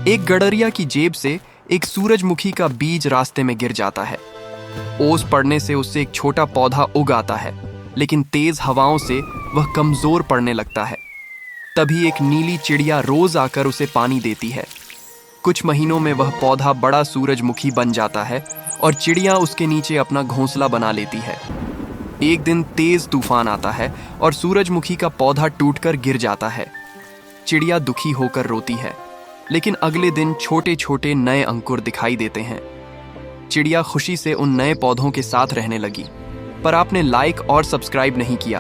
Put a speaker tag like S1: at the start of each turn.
S1: एक गडरिया की जेब से एक सूरजमुखी का बीज रास्ते में गिर जाता है। ओस पड़ने से उससे एक छोटा पौधा उग आता है, लेकिन तेज हवाओं से वह कमजोर पड़ने लगता है। तभी एक नीली चिड़िया रोज आकर उसे पानी देती है। कुछ महीनों में वह पौधा बड़ा सूरजमुखी बन जाता है और चिड़िया उसके नीचे अपना घोंसला बना लेती है। एक दिन तेज तूफान आता है और सूरजमुखी का पौधा टूटकर गिर जाता है। चिड़िया दुखी होकर रोती है, लेकिन अगले दिन छोटे छोटे नए अंकुर दिखाई देते हैं। चिड़िया खुशी से उन नए पौधों के साथ रहने लगी। पर आपने लाइक और सब्सक्राइब नहीं किया।